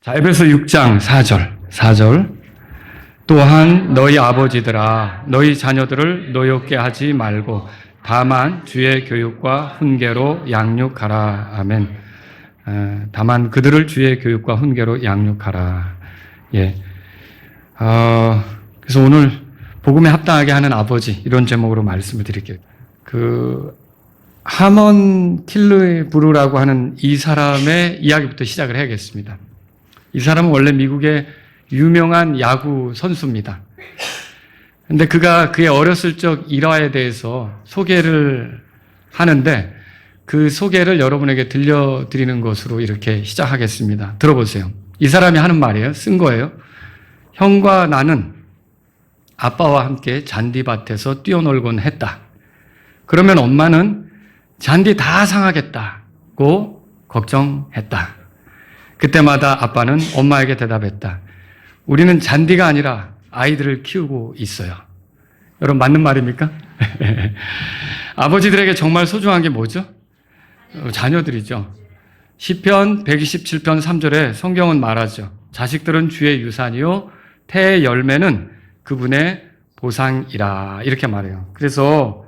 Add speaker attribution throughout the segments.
Speaker 1: 자, 에베소 6장 4절. 또한 너희 아버지들아 너희 자녀들을 노엽게 하지 말고 다만 주의 교육과 훈계로 양육하라. 아멘. 다만 그들을 주의 교육과 훈계로 양육하라. 예. 그래서 오늘 복음에 합당하게 하는 아버지 이런 제목으로 말씀을 드릴게요. 하먼 킬르브루라고 하는 이 사람의 이야기부터 시작을 해야겠습니다. 이 사람은 원래 미국의 유명한 야구 선수입니다. 근데 그가 그의 어렸을 적 일화에 대해서 소개를 하는데 그 소개를 여러분에게 들려드리는 것으로 이렇게 시작하겠습니다. 들어보세요. 이 사람이 하는 말이에요. 쓴 거예요. 형과 나는 아빠와 함께 잔디밭에서 뛰어놀곤 했다. 그러면 엄마는 잔디 다 상하겠다고 걱정했다. 그때마다 아빠는 엄마에게 대답했다. 우리는 잔디가 아니라 아이들을 키우고 있어요. 여러분 맞는 말입니까? 아버지들에게 정말 소중한 게 뭐죠? 자녀들이죠. 시편 127편 3절에 성경은 말하죠. 자식들은 주의 유산이요 태의 열매는 그분의 보상이라 이렇게 말해요. 그래서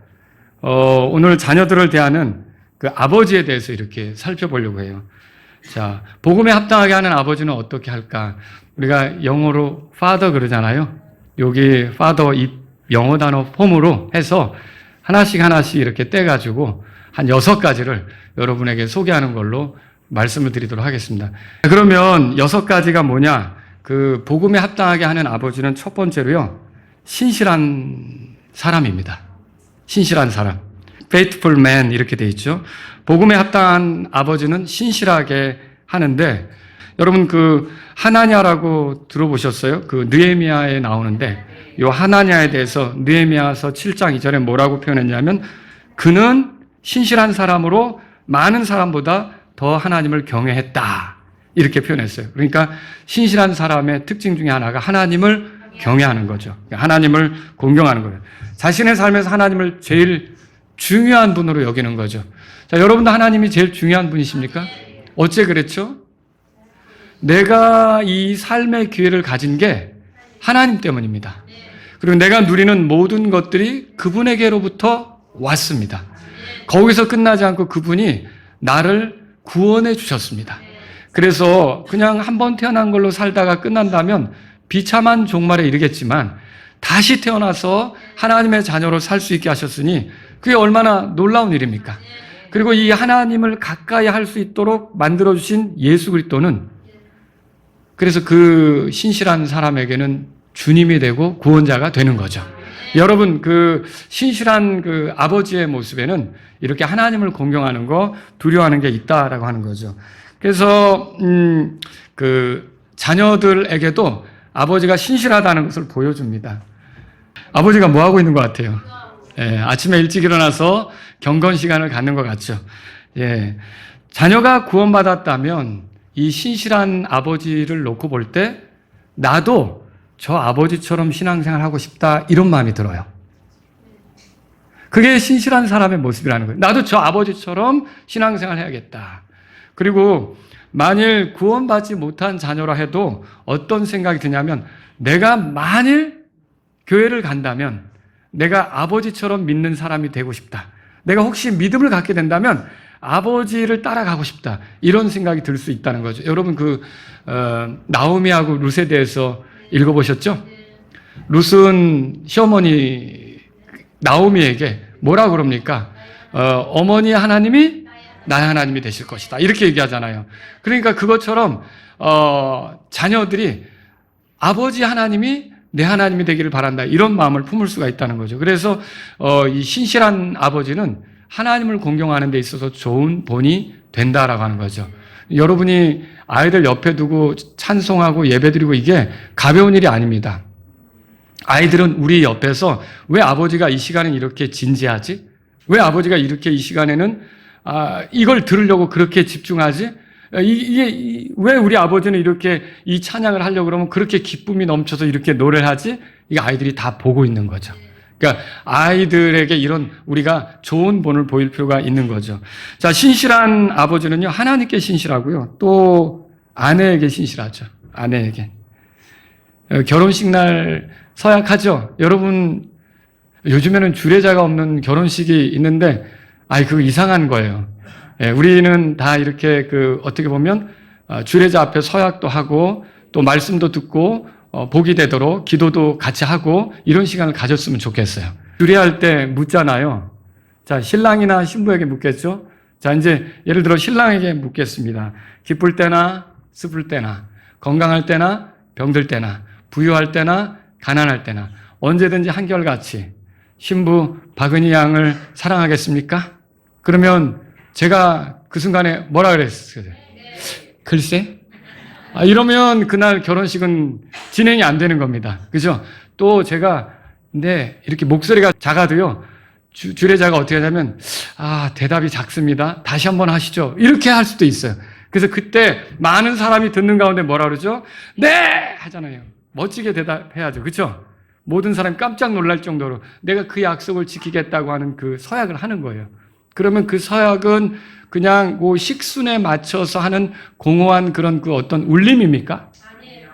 Speaker 1: 오늘 자녀들을 대하는 그 아버지에 대해서 이렇게 살펴보려고 해요. 자, 복음에 합당하게 하는 아버지는 어떻게 할까? 우리가 영어로 father 그러잖아요. 여기 father 이 영어 단어 폼으로 해서 하나씩 이렇게 떼가지고 한 6가지를 여러분에게 소개하는 걸로 말씀을 드리도록 하겠습니다. 그러면 6가지가 뭐냐? 그 복음에 합당하게 하는 아버지는 첫 번째로요. 신실한 사람입니다. 신실한 사람. faithful man 이렇게 돼 있죠. 복음에 합당한 아버지는 신실하게 하는데 여러분 하나냐라고 들어보셨어요? 느헤미야에 나오는데 이 하나냐에 대해서 느헤미야서 7장 2절에 뭐라고 표현했냐면 그는 신실한 사람으로 많은 사람보다 더 하나님을 경외했다. 이렇게 표현했어요. 그러니까 신실한 사람의 특징 중에 하나가 하나님을 경외하는 거죠. 하나님을 공경하는 거예요. 자신의 삶에서 하나님을 제일 중요한 분으로 여기는 거죠. 자, 여러분도 하나님이 제일 중요한 분이십니까? 어째 그랬죠? 내가 이 삶의 기회를 가진 게 하나님 때문입니다. 그리고 내가 누리는 모든 것들이 그분에게로부터 왔습니다. 거기서 끝나지 않고 그분이 나를 구원해 주셨습니다. 그래서 그냥 한번 태어난 걸로 살다가 끝난다면 비참한 종말에 이르겠지만 다시 태어나서 하나님의 자녀로 살 수 있게 하셨으니 그게 얼마나 놀라운 일입니까? 그리고 이 하나님을 가까이 할 수 있도록 만들어주신 예수 그리스도는 그래서 그 신실한 사람에게는 주님이 되고 구원자가 되는 거죠. 여러분 신실한 아버지의 모습에는 이렇게 하나님을 공경하는 거 두려워하는 게 있다라고 하는 거죠. 그래서 자녀들에게도 아버지가 신실하다는 것을 보여줍니다. 아버지가 뭐 하고 있는 것 같아요? 예, 아침에 일찍 일어나서 경건 시간을 갖는 것 같죠. 예, 자녀가 구원받았다면 이 신실한 아버지를 놓고 볼 때 나도 저 아버지처럼 신앙생활 하고 싶다 이런 마음이 들어요. 그게 신실한 사람의 모습이라는 거예요. 나도 저 아버지처럼 신앙생활 해야겠다. 그리고 만일 구원받지 못한 자녀라 해도 어떤 생각이 드냐면 내가 만일 교회를 간다면 내가 아버지처럼 믿는 사람이 되고 싶다. 내가 혹시 믿음을 갖게 된다면 아버지를 따라가고 싶다. 이런 생각이 들 수 있다는 거죠. 여러분 나오미하고 룻에 대해서 읽어보셨죠? 룻은 시어머니 나오미에게 뭐라 그럽니까? 어머니 하나님이 나의 하나님이 되실 것이다. 이렇게 얘기하잖아요. 그러니까 그것처럼 자녀들이 아버지 하나님이 내 하나님이 되기를 바란다. 이런 마음을 품을 수가 있다는 거죠. 그래서 이 신실한 아버지는 하나님을 공경하는 데 있어서 좋은 본이 된다라고 하는 거죠. 여러분이 아이들 옆에 두고 찬송하고 예배드리고 이게 가벼운 일이 아닙니다. 아이들은 우리 옆에서 왜 아버지가 이 시간엔 이렇게 진지하지? 왜 아버지가 이렇게 이 시간에는 이걸 들으려고 그렇게 집중하지? 이게 왜 우리 아버지는 이렇게 이 찬양을 하려고 그러면 그렇게 기쁨이 넘쳐서 이렇게 노래를 하지? 이게 아이들이 다 보고 있는 거죠. 그러니까 아이들에게 이런 우리가 좋은 본을 보일 필요가 있는 거죠. 자, 신실한 아버지는요, 하나님께 신실하고요. 또 아내에게 신실하죠. 아내에게. 결혼식 날 서약하죠. 여러분, 요즘에는 주례자가 없는 결혼식이 있는데, 그거 이상한 거예요. 우리는 다 이렇게 어떻게 보면, 주례자 앞에 서약도 하고, 또 말씀도 듣고, 복이 되도록 기도도 같이 하고, 이런 시간을 가졌으면 좋겠어요. 주례할 때 묻잖아요. 자, 신랑이나 신부에게 묻겠죠? 자, 이제 예를 들어 신랑에게 묻겠습니다. 기쁠 때나 슬플 때나, 건강할 때나 병들 때나, 부유할 때나 가난할 때나, 언제든지 한결같이 신부 박은희 양을 사랑하겠습니까? 그러면 제가 그 순간에 뭐라 그랬어요? 글쎄? 이러면 그날 결혼식은 진행이 안 되는 겁니다. 그죠? 또 제가, 근데 이렇게 목소리가 작아도요, 주례자가 어떻게 하냐면, 대답이 작습니다. 다시 한번 하시죠. 이렇게 할 수도 있어요. 그래서 그때 많은 사람이 듣는 가운데 뭐라 그러죠? 네! 하잖아요. 멋지게 대답해야죠. 그렇죠? 모든 사람이 깜짝 놀랄 정도로 내가 그 약속을 지키겠다고 하는 그 서약을 하는 거예요. 그러면 그 서약은 그냥 그 식순에 맞춰서 하는 공허한 그런 어떤 울림입니까? 아니에요.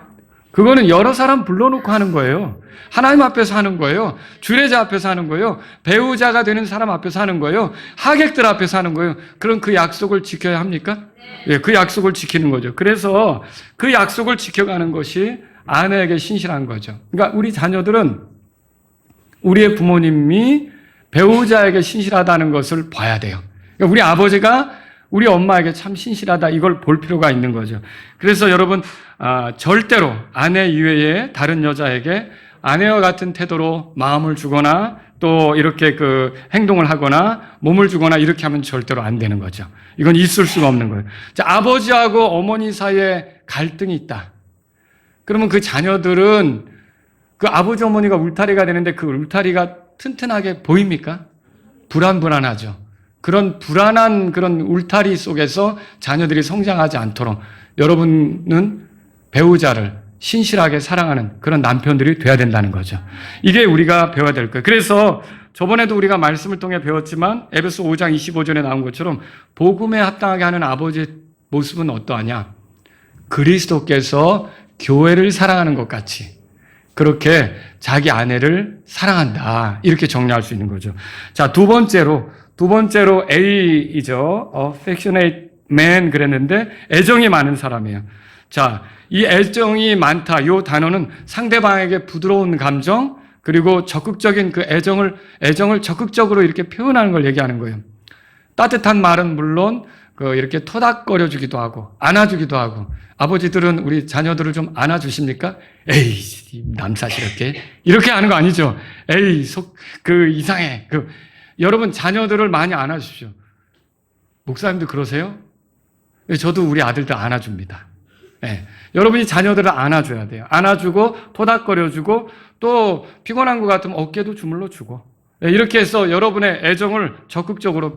Speaker 1: 그거는 여러 사람 불러놓고 하는 거예요. 하나님 앞에서 하는 거예요. 주례자 앞에서 하는 거예요. 배우자가 되는 사람 앞에서 하는 거예요. 하객들 앞에서 하는 거예요. 그럼 그 약속을 지켜야 합니까? 네. 그 약속을 지키는 거죠. 그래서 그 약속을 지켜가는 것이 아내에게 신실한 거죠. 그러니까 우리 자녀들은 우리의 부모님이 배우자에게 신실하다는 것을 봐야 돼요. 그러니까 우리 아버지가 우리 엄마에게 참 신실하다, 이걸 볼 필요가 있는 거죠. 그래서 여러분, 절대로 아내 이외에 다른 여자에게 아내와 같은 태도로 마음을 주거나 또 이렇게 행동을 하거나 몸을 주거나 이렇게 하면 절대로 안 되는 거죠. 이건 있을 수가 없는 거예요. 자, 아버지하고 어머니 사이에 갈등이 있다. 그러면 그 자녀들은 그 아버지 어머니가 울타리가 되는데 그 울타리가 튼튼하게 보입니까? 불안하죠. 그런 불안한 그런 울타리 속에서 자녀들이 성장하지 않도록 여러분은 배우자를 신실하게 사랑하는 그런 남편들이 돼야 된다는 거죠. 이게 우리가 배워야 될 거예요. 그래서 저번에도 우리가 말씀을 통해 배웠지만 에베소 5장 25절에 나온 것처럼 복음에 합당하게 하는 아버지의 모습은 어떠하냐? 그리스도께서 교회를 사랑하는 것 같이 그렇게 자기 아내를 사랑한다. 이렇게 정리할 수 있는 거죠. 자, 두 번째로 A이죠. affectionate man 그랬는데 애정이 많은 사람이에요. 자, 이 애정이 많다. 이 단어는 상대방에게 부드러운 감정 그리고 적극적인 그 애정을 적극적으로 이렇게 표현하는 걸 얘기하는 거예요. 따뜻한 말은 물론 이렇게 토닥거려 주기도 하고 안아주기도 하고 아버지들은 우리 자녀들을 좀 안아주십니까? 에이, 남사스럽게 이렇게 하는 거 아니죠? 에이, 이상해. 여러분 자녀들을 많이 안아주십시오. 목사님도 그러세요? 저도 우리 아들들 안아줍니다. 네. 여러분이 자녀들을 안아줘야 돼요. 안아주고 토닥거려주고 또 피곤한 것 같으면 어깨도 주물러 주고 이렇게 해서 여러분의 애정을 적극적으로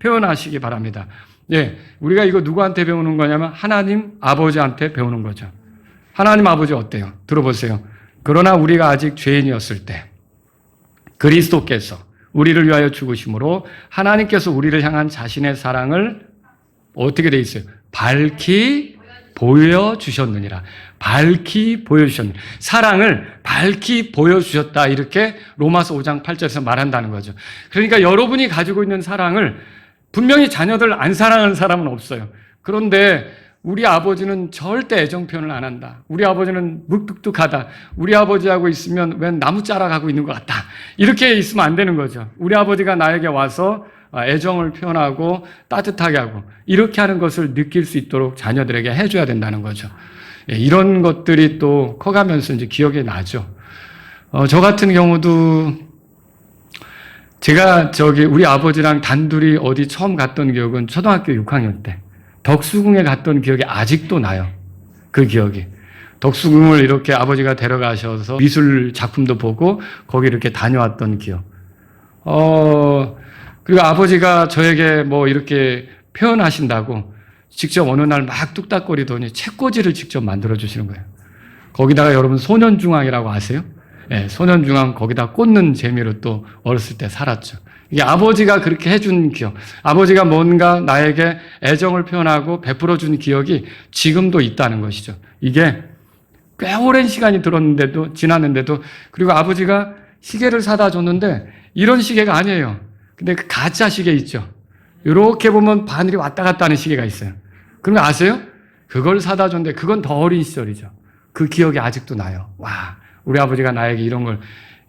Speaker 1: 표현하시기 바랍니다. 예, 우리가 이거 누구한테 배우는 거냐면 하나님 아버지한테 배우는 거죠. 하나님 아버지 어때요? 들어보세요. 그러나 우리가 아직 죄인이었을 때 그리스도께서 우리를 위하여 죽으심으로 하나님께서 우리를 향한 자신의 사랑을 어떻게 돼 있어요? 밝히 보여주셨느니라. 밝히 보여주셨느니라. 사랑을 밝히 보여주셨다. 이렇게 로마서 5장 8절에서 말한다는 거죠. 그러니까 여러분이 가지고 있는 사랑을 분명히 자녀들 안 사랑하는 사람은 없어요. 그런데 우리 아버지는 절대 애정 표현을 안 한다. 우리 아버지는 묵뚝뚝하다. 우리 아버지하고 있으면 웬 나무 자라가고 있는 것 같다. 이렇게 있으면 안 되는 거죠. 우리 아버지가 나에게 와서 애정을 표현하고 따뜻하게 하고 이렇게 하는 것을 느낄 수 있도록 자녀들에게 해줘야 된다는 거죠. 이런 것들이 또 커가면서 이제 기억에 나죠. 저 같은 경우도 제가 우리 아버지랑 단둘이 어디 처음 갔던 기억은 초등학교 6학년 때 덕수궁에 갔던 기억이 아직도 나요. 그 기억이. 덕수궁을 이렇게 아버지가 데려가셔서 미술 작품도 보고 거기 이렇게 다녀왔던 기억. 그리고 아버지가 저에게 뭐 이렇게 표현하신다고 직접 어느 날 막 뚝딱거리더니 책꽂이를 직접 만들어 주시는 거예요. 거기다가 여러분 소년중앙이라고 아세요? 네, 소년중앙 거기다 꽂는 재미로 또 어렸을 때 살았죠. 이게 아버지가 그렇게 해준 기억, 아버지가 뭔가 나에게 애정을 표현하고 베풀어 준 기억이 지금도 있다는 것이죠. 이게 꽤 오랜 시간이 지났는데도, 그리고 아버지가 시계를 사다 줬는데 이런 시계가 아니에요. 근데 그 가짜 시계 있죠. 이렇게 보면 바늘이 왔다 갔다 하는 시계가 있어요. 그런 거 아세요? 그걸 사다 줬는데 그건 더 어린 시절이죠. 그 기억이 아직도 나요. 와, 우리 아버지가 나에게 이런 걸,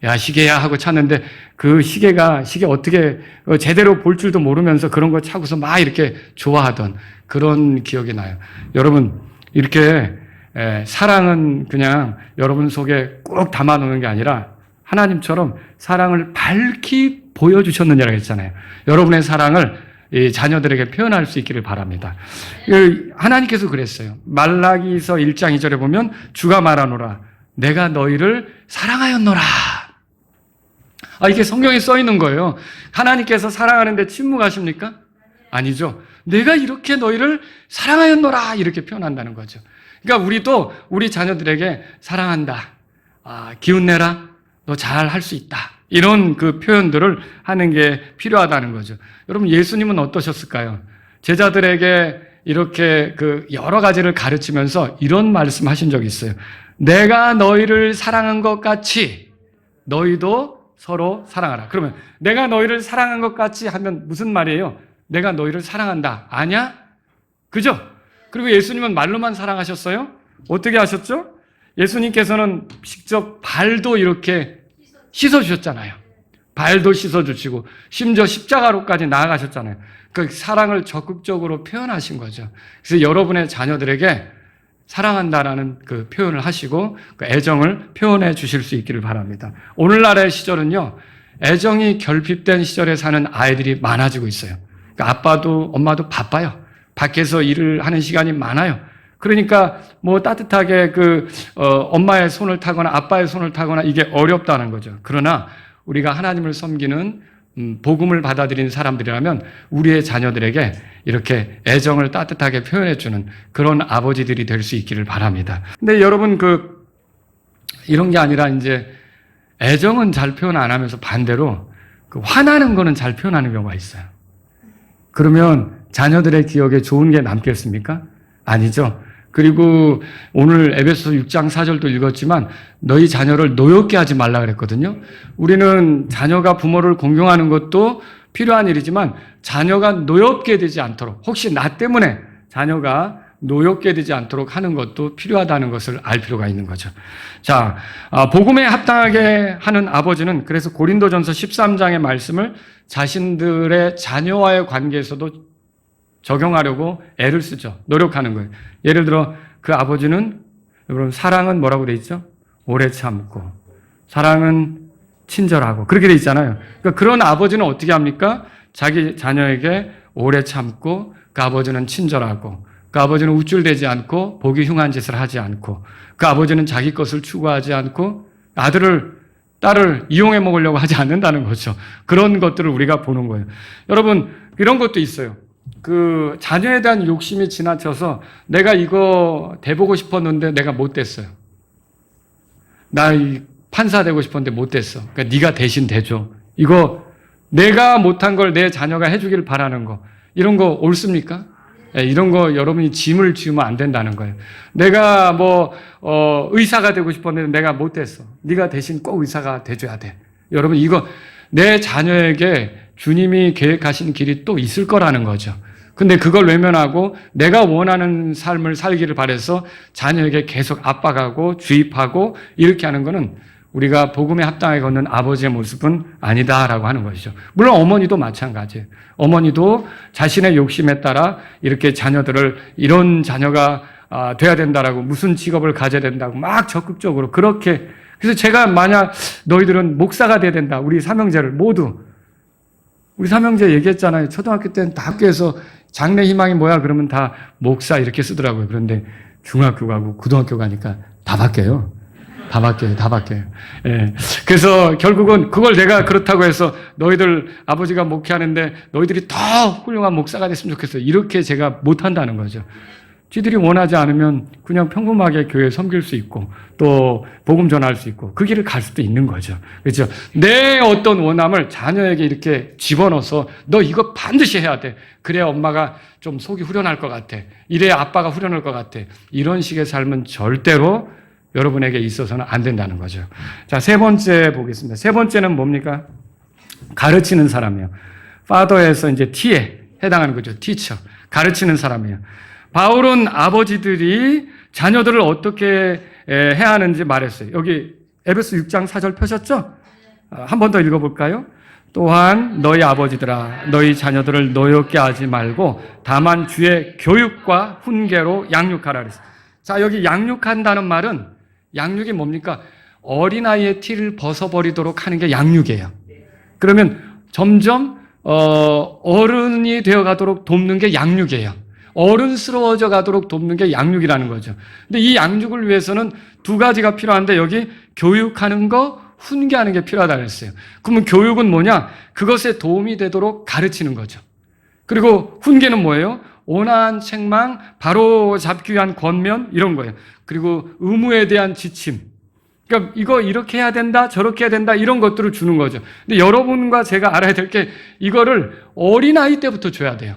Speaker 1: 야, 시계야 하고 찾는데 그 시계 어떻게 제대로 볼 줄도 모르면서 그런 거 차고서 막 이렇게 좋아하던 그런 기억이 나요. 여러분, 이렇게 사랑은 그냥 여러분 속에 꼭 담아놓는 게 아니라 하나님처럼 사랑을 밝히 보여주셨느냐고 했잖아요. 여러분의 사랑을 이 자녀들에게 표현할 수 있기를 바랍니다. 하나님께서 그랬어요. 말라기서 1장 2절에 보면 주가 말하노라 내가 너희를 사랑하였노라. 이게 성경에 써 있는 거예요. 하나님께서 사랑하는데 침묵하십니까? 아니죠. 내가 이렇게 너희를 사랑하였노라 이렇게 표현한다는 거죠. 그러니까 우리도 우리 자녀들에게 사랑한다, 기운내라, 너 잘 할 수 있다, 이런 그 표현들을 하는 게 필요하다는 거죠. 여러분, 예수님은 어떠셨을까요? 제자들에게 이렇게 그 여러 가지를 가르치면서 이런 말씀 하신 적이 있어요. 내가 너희를 사랑한 것 같이 너희도 서로 사랑하라. 그러면 내가 너희를 사랑한 것 같이 하면 무슨 말이에요? 내가 너희를 사랑한다. 아냐? 그죠? 그리고 예수님은 말로만 사랑하셨어요? 어떻게 하셨죠? 예수님께서는 직접 발도 이렇게 씻어주셨잖아요. 발도 씻어주시고 심지어 십자가로까지 나아가셨잖아요. 그 사랑을 적극적으로 표현하신 거죠. 그래서 여러분의 자녀들에게 사랑한다라는 그 표현을 하시고 그 애정을 표현해 주실 수 있기를 바랍니다. 오늘날의 시절은요, 애정이 결핍된 시절에 사는 아이들이 많아지고 있어요. 그러니까 아빠도 엄마도 바빠요. 밖에서 일을 하는 시간이 많아요. 그러니까 뭐 따뜻하게 엄마의 손을 타거나 아빠의 손을 타거나 이게 어렵다는 거죠. 그러나 우리가 하나님을 섬기는 복음을 받아들인 사람들이라면 우리의 자녀들에게 이렇게 애정을 따뜻하게 표현해주는 그런 아버지들이 될 수 있기를 바랍니다. 근데 여러분, 이런 게 아니라 이제 애정은 잘 표현 안 하면서 반대로 화나는 거는 잘 표현하는 경우가 있어요. 그러면 자녀들의 기억에 좋은 게 남겠습니까? 아니죠. 그리고 오늘 에베소서 6장 4절도 읽었지만 너희 자녀를 노엽게 하지 말라 그랬거든요. 우리는 자녀가 부모를 공경하는 것도 필요한 일이지만 자녀가 노엽게 되지 않도록, 혹시 나 때문에 자녀가 노엽게 되지 않도록 하는 것도 필요하다는 것을 알 필요가 있는 거죠. 자, 복음에 합당하게 하는 아버지는 그래서 고린도전서 13장의 말씀을 자신들의 자녀와의 관계에서도 적용하려고 애를 쓰죠. 노력하는 거예요. 예를 들어 그 아버지는, 여러분, 사랑은 뭐라고 돼 있죠? 오래 참고, 사랑은 친절하고, 그렇게 돼 있잖아요. 그러니까 그런 아버지는 어떻게 합니까? 자기 자녀에게 오래 참고, 그 아버지는 친절하고, 그 아버지는 우쭐대지 않고 보기 흉한 짓을 하지 않고, 그 아버지는 자기 것을 추구하지 않고 딸을 이용해 먹으려고 하지 않는다는 거죠. 그런 것들을 우리가 보는 거예요. 여러분, 이런 것도 있어요. 자녀에 대한 욕심이 지나쳐서 내가 이거 대보고 싶었는데 내가 못 됐어요. 나 판사 되고 싶었는데 못 됐어. 그러니까 네가 대신 대줘. 이거 내가 못한 걸 내 자녀가 해주길 바라는 거. 이런 거 옳습니까? 이런 거 여러분이 짐을 지우면 안 된다는 거예요. 내가 의사가 되고 싶었는데 내가 못 됐어. 네가 대신 꼭 의사가 돼줘야 돼. 여러분, 이거 내 자녀에게 주님이 계획하신 길이 또 있을 거라는 거죠. 근데 그걸 외면하고 내가 원하는 삶을 살기를 바라서 자녀에게 계속 압박하고 주입하고 이렇게 하는 거는 우리가 복음에 합당하게 걷는 아버지의 모습은 아니다라고 하는 것이죠. 물론 어머니도 마찬가지예요. 어머니도 자신의 욕심에 따라 이렇게 자녀들을 이런 자녀가 돼야 된다라고, 무슨 직업을 가져야 된다고 막 적극적으로 그렇게. 그래서 제가 만약 너희들은 목사가 돼야 된다, 우리 삼형제를 모두, 우리 삼형제 얘기했잖아요. 초등학교 때는 다 학교에서 장래 희망이 뭐야 그러면 다 목사 이렇게 쓰더라고요. 그런데 중학교 가고 고등학교 가니까 다 바뀌어요. 다 바뀌어요. 예. 그래서 결국은 그걸 내가 그렇다고 해서 너희들 아버지가 목회하는데 너희들이 더 훌륭한 목사가 됐으면 좋겠어, 이렇게 제가 못한다는 거죠. 쥐들이 원하지 않으면 그냥 평범하게 교회 섬길 수 있고 또 복음 전할 수 있고 그 길을 갈 수도 있는 거죠. 그렇죠? 내 어떤 원함을 자녀에게 이렇게 집어넣어서 너 이거 반드시 해야 돼. 그래야 엄마가 좀 속이 후련할 것 같아. 이래야 아빠가 후련할 것 같아. 이런 식의 삶은 절대로 여러분에게 있어서는 안 된다는 거죠. 자, 세 번째 보겠습니다. 세 번째는 뭡니까? 가르치는 사람이에요. father에서 이제 t에 해당하는 거죠. teacher. 가르치는 사람이에요. 바울은 아버지들이 자녀들을 어떻게 해야 하는지 말했어요. 여기 에베소 6장 4절 펴셨죠? 한 번 더 읽어볼까요? 또한 너희 아버지들아 너희 자녀들을 노엽게 하지 말고 다만 주의 교육과 훈계로 양육하라 그랬어요. 자, 여기 양육한다는 말은 양육이 뭡니까? 어린아이의 티를 벗어버리도록 하는 게 양육이에요. 그러면 점점 어른이 되어가도록 돕는 게 양육이에요. 어른스러워져 가도록 돕는 게 양육이라는 거죠. 근데 이 양육을 위해서는 두 가지가 필요한데 여기 교육하는 거, 훈계하는 게 필요하다고 했어요. 그러면 교육은 뭐냐? 그것에 도움이 되도록 가르치는 거죠. 그리고 훈계는 뭐예요? 온화한 책망, 바로 잡기 위한 권면 이런 거예요. 그리고 의무에 대한 지침. 그러니까 이거 이렇게 해야 된다, 저렇게 해야 된다 이런 것들을 주는 거죠. 근데 여러분과 제가 알아야 될 게 이거를 어린아이 때부터 줘야 돼요.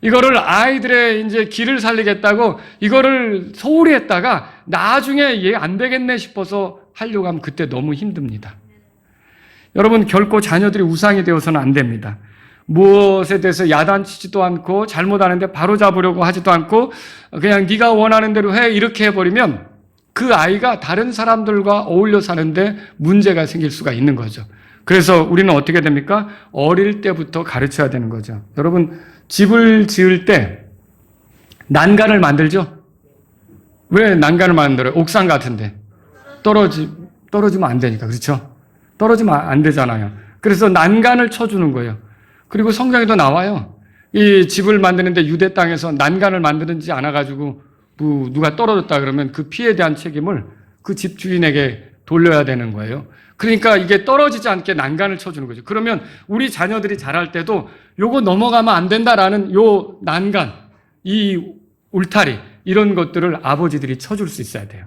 Speaker 1: 이거를 아이들의 이제 길을 살리겠다고 이거를 소홀히 했다가 나중에 얘 안 되겠네 싶어서 하려고 하면 그때 너무 힘듭니다. 여러분 결코 자녀들이 우상이 되어서는 안 됩니다. 무엇에 대해서 야단치지도 않고 잘못하는데 바로잡으려고 하지도 않고 그냥 네가 원하는 대로 해 이렇게 해버리면 그 아이가 다른 사람들과 어울려 사는데 문제가 생길 수가 있는 거죠. 그래서 우리는 어떻게 됩니까? 어릴 때부터 가르쳐야 되는 거죠. 여러분 집을 지을 때 난간을 만들죠? 왜 난간을 만들어요? 옥상 같은데 떨어지면 안 되니까. 그렇죠? 떨어지면 안 되잖아요. 그래서 난간을 쳐주는 거예요. 그리고 성경에도 나와요. 이 집을 만드는데 유대 땅에서 난간을 만드는지 않아가지고 누가 떨어졌다 그러면 그 피해에 대한 책임을 그 집 주인에게 돌려야 되는 거예요. 그러니까 이게 떨어지지 않게 난간을 쳐주는 거죠. 그러면 우리 자녀들이 자랄 때도 요거 넘어가면 안 된다라는 요 난간, 이 울타리 이런 것들을 아버지들이 쳐줄 수 있어야 돼요.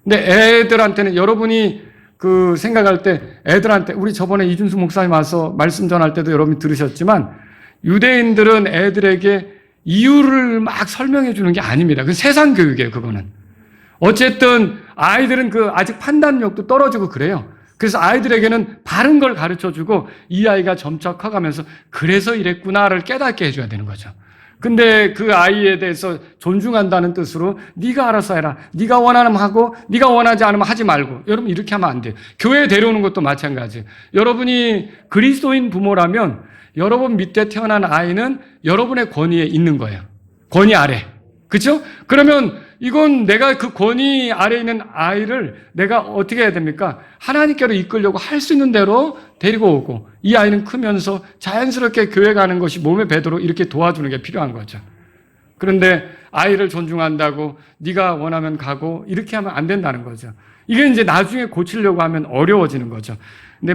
Speaker 1: 근데 애들한테는 여러분이 그 생각할 때 애들한테 우리 저번에 이준수 목사님 와서 말씀 전할 때도 여러분이 들으셨지만 유대인들은 애들에게 이유를 막 설명해 주는 게 아닙니다. 그 세상 교육이에요, 그거는. 어쨌든 아이들은 그 아직 판단력도 떨어지고 그래요. 그래서 아이들에게는 바른 걸 가르쳐 주고 이 아이가 점차 커가면서 그래서 이랬구나를 깨닫게 해줘야 되는 거죠. 근데 그 아이에 대해서 존중한다는 뜻으로 네가 알아서 해라. 네가 원하면 하고 네가 원하지 않으면 하지 말고. 여러분 이렇게 하면 안 돼요. 교회에 데려오는 것도 마찬가지예요. 여러분이 그리스도인 부모라면 여러분 밑에 태어난 아이는 여러분의 권위에 있는 거예요. 권위 아래. 그렇죠? 그러면 이건 내가 그 권위 아래에 있는 아이를 내가 어떻게 해야 됩니까? 하나님께로 이끌려고 할 수 있는 대로 데리고 오고 이 아이는 크면서 자연스럽게 교회 가는 것이 몸에 배도록 이렇게 도와주는 게 필요한 거죠. 그런데 아이를 존중한다고 네가 원하면 가고 이렇게 하면 안 된다는 거죠. 이게 이제 나중에 고치려고 하면 어려워지는 거죠. 근데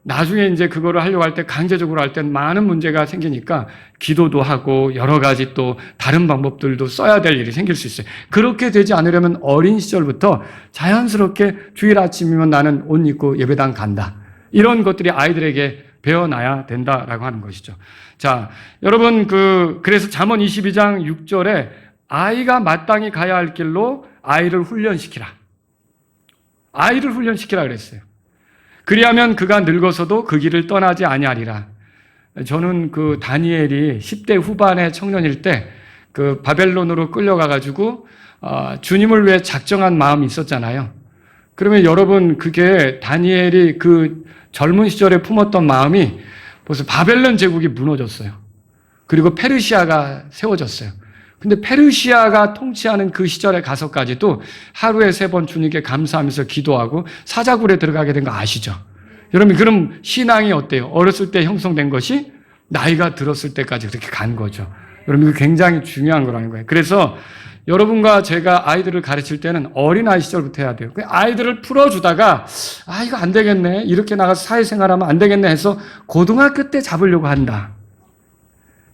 Speaker 1: 나중에 이제 그거를 하려고 할 때 강제적으로 할 땐 많은 문제가 생기니까 기도도 하고 여러 가지 또 다른 방법들도 써야 될 일이 생길 수 있어요. 그렇게 되지 않으려면 어린 시절부터 자연스럽게 주일 아침이면 나는 옷 입고 예배당 간다. 이런 것들이 아이들에게 배워놔야 된다라고 하는 것이죠. 자, 여러분 그래서 잠언 22장 6절에 아이가 마땅히 가야 할 길로 아이를 훈련시키라. 아이를 훈련시키라 그랬어요. 그리하면 그가 늙어서도 그 길을 떠나지 아니하리라. 저는 그 다니엘이 10대 후반의 청년일 때 그 바벨론으로 끌려가가지고 주님을 위해 작정한 마음이 있었잖아요. 그러면 여러분 그게 다니엘이 그 젊은 시절에 품었던 마음이 벌써 바벨론 제국이 무너졌어요. 그리고 페르시아가 세워졌어요. 근데 페르시아가 통치하는 그 시절에 가서까지도 하루에 3번 주님께 감사하면서 기도하고 사자굴에 들어가게 된 거 아시죠? 여러분 그럼 신앙이 어때요? 어렸을 때 형성된 것이 나이가 들었을 때까지 그렇게 간 거죠. 여러분 이거 굉장히 중요한 거라는 거예요. 그래서 여러분과 제가 아이들을 가르칠 때는 어린아이 시절부터 해야 돼요. 아이들을 풀어주다가 이거 안 되겠네. 이렇게 나가서 사회생활하면 안 되겠네 해서 고등학교 때 잡으려고 한다.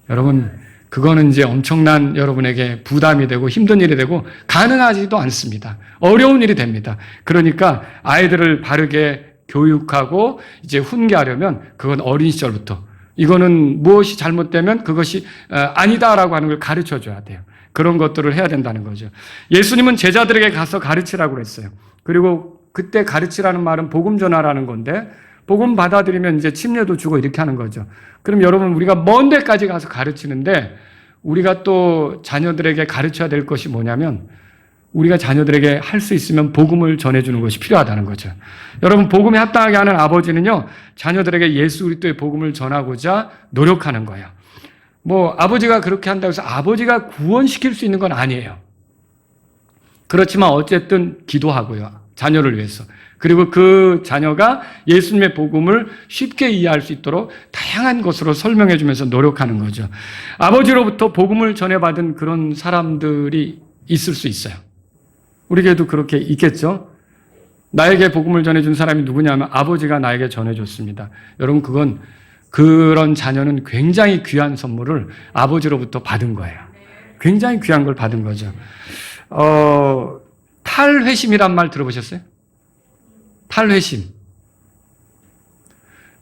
Speaker 1: 여러분 그거는 이제 엄청난 여러분에게 부담이 되고 힘든 일이 되고 가능하지도 않습니다. 어려운 일이 됩니다. 그러니까 아이들을 바르게 교육하고 이제 훈계하려면 그건 어린 시절부터 이거는 무엇이 잘못되면 그것이 아니다라고 하는 걸 가르쳐 줘야 돼요. 그런 것들을 해야 된다는 거죠. 예수님은 제자들에게 가서 가르치라고 그랬어요. 그리고 그때 가르치라는 말은 복음 전하라는 건데 복음 받아들이면 이제 침례도 주고 이렇게 하는 거죠. 그럼 여러분 우리가 먼 데까지 가서 가르치는데 우리가 또 자녀들에게 가르쳐야 될 것이 뭐냐면 우리가 자녀들에게 할 수 있으면 복음을 전해주는 것이 필요하다는 거죠. 여러분 복음에 합당하게 하는 아버지는요 자녀들에게 예수 그리스도의 복음을 전하고자 노력하는 거예요. 뭐 아버지가 그렇게 한다고 해서 아버지가 구원시킬 수 있는 건 아니에요. 그렇지만 어쨌든 기도하고요. 자녀를 위해서. 그리고 그 자녀가 예수님의 복음을 쉽게 이해할 수 있도록 다양한 것으로 설명해 주면서 노력하는 거죠. 아버지로부터 복음을 전해받은 그런 사람들이 있을 수 있어요. 우리에게도 그렇게 있겠죠? 나에게 복음을 전해준 사람이 누구냐면 아버지가 나에게 전해줬습니다. 여러분 그런 자녀는 굉장히 귀한 선물을 아버지로부터 받은 거예요. 굉장히 귀한 걸 받은 거죠. 탈회심이란 말 들어보셨어요? 탈회심.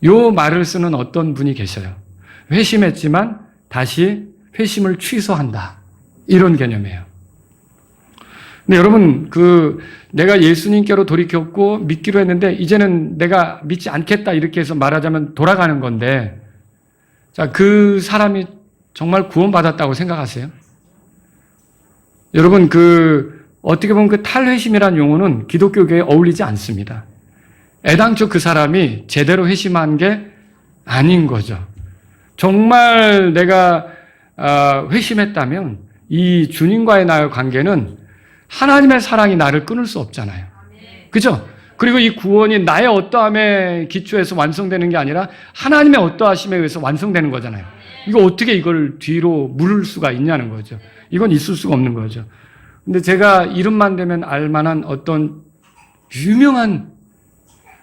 Speaker 1: 요 말을 쓰는 어떤 분이 계셔요. 회심했지만 다시 회심을 취소한다. 이런 개념이에요. 근데 여러분, 내가 예수님께로 돌이켰고 믿기로 했는데 이제는 내가 믿지 않겠다 이렇게 해서 말하자면 돌아가는 건데, 자, 그 사람이 정말 구원받았다고 생각하세요? 여러분, 어떻게 보면 그 탈회심이라는 용어는 기독교계에 어울리지 않습니다. 애당초 그 사람이 제대로 회심한 게 아닌 거죠. 정말 내가 회심했다면 이 주님과의 나의 관계는 하나님의 사랑이 나를 끊을 수 없잖아요. 그죠? 그리고 이 구원이 나의 어떠함에 기초해서 완성되는 게 아니라 하나님의 어떠하심에 의해서 완성되는 거잖아요. 이거 어떻게 이걸 뒤로 물을 수가 있냐는 거죠. 이건 있을 수가 없는 거죠. 근데 제가 이름만 대면 알만한 어떤 유명한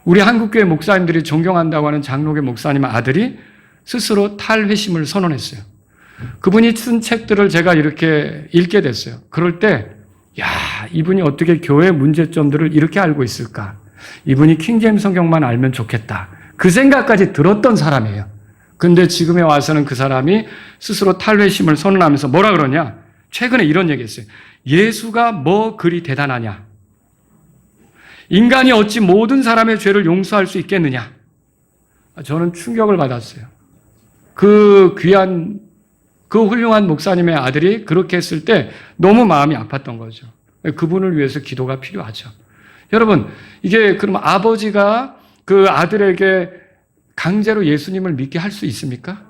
Speaker 1: 우리 한국교회 목사님들이 존경한다고 하는 장로교 목사님 아들이 스스로 탈회심을 선언했어요. 그분이 쓴 책들을 제가 이렇게 읽게 됐어요. 그럴 때 야, 이분이 어떻게 교회 문제점들을 이렇게 알고 있을까? 이분이 킹제임스 성경만 알면 좋겠다. 그 생각까지 들었던 사람이에요. 근데 지금에 와서는 그 사람이 스스로 탈회심을 선언하면서 뭐라 그러냐? 최근에 이런 얘기했어요. 예수가 뭐 그리 대단하냐? 인간이 어찌 모든 사람의 죄를 용서할 수 있겠느냐? 저는 충격을 받았어요. 그 훌륭한 목사님의 아들이 그렇게 했을 때 너무 마음이 아팠던 거죠. 그분을 위해서 기도가 필요하죠. 여러분, 이게 그럼 아버지가 그 아들에게 강제로 예수님을 믿게 할 수 있습니까?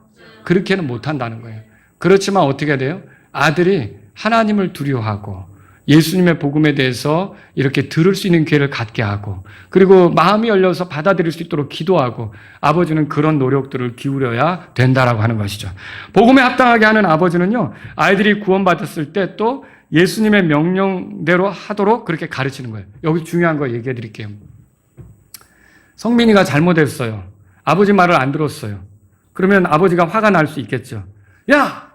Speaker 1: 그렇게는 못한다는 거예요. 그렇지만 어떻게 돼요? 아들이 하나님을 두려워하고 예수님의 복음에 대해서 이렇게 들을 수 있는 기회를 갖게 하고 그리고 마음이 열려서 받아들일 수 있도록 기도하고 아버지는 그런 노력들을 기울여야 된다라고 하는 것이죠. 복음에 합당하게 하는 아버지는요, 아이들이 구원받았을 때 또 예수님의 명령대로 하도록 그렇게 가르치는 거예요. 여기 중요한 거 얘기해 드릴게요. 성민이가 잘못했어요. 아버지 말을 안 들었어요. 그러면 아버지가 화가 날 수 있겠죠. 야!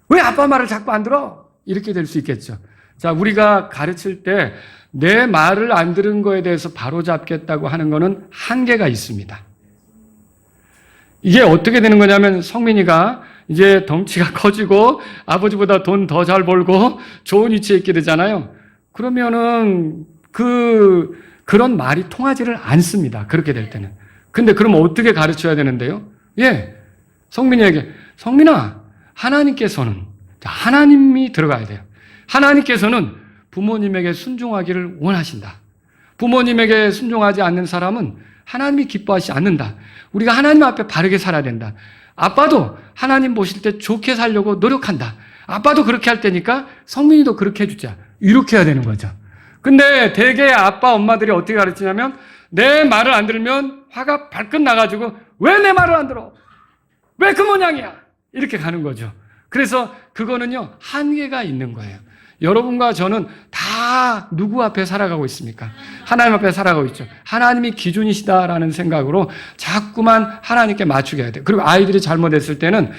Speaker 1: 왜 아빠 말을 자꾸 안 들어? 이렇게 될 수 있겠죠. 자, 우리가 가르칠 때 내 말을 안 들은 거에 대해서 바로잡겠다고 하는 거는 한계가 있습니다. 이게 어떻게 되는 거냐면 성민이가 이제 덩치가 커지고 아버지보다 돈 더 잘 벌고 좋은 위치에 있게 되잖아요. 그러면은 그런 말이 통하지를 않습니다. 그렇게 될 때는. 근데 그럼 어떻게 가르쳐야 되는데요? 성민이에게 성민아, 하나님께서는 하나님이 들어가야 돼요. 하나님께서는 부모님에게 순종하기를 원하신다. 부모님에게 순종하지 않는 사람은 하나님이 기뻐하지 않는다. 우리가 하나님 앞에 바르게 살아야 된다. 아빠도 하나님 보실 때 좋게 살려고 노력한다. 아빠도 그렇게 할 테니까 성민이도 그렇게 해주자. 이렇게 해야 되는 거죠. 근데 대개 아빠, 엄마들이 어떻게 가르치냐면 내 말을 안 들으면 화가 발끈 나가지고 왜 내 말을 안 들어? 왜 그 모양이야? 이렇게 가는 거죠. 그래서 그거는요, 한계가 있는 거예요. 여러분과 저는 다 누구 앞에 살아가고 있습니까? 하나님 앞에 살아가고 있죠. 하나님이 기준이시다라는 생각으로 자꾸만 하나님께 맞추게 해야 돼요. 그리고 아이들이 잘못했을 때는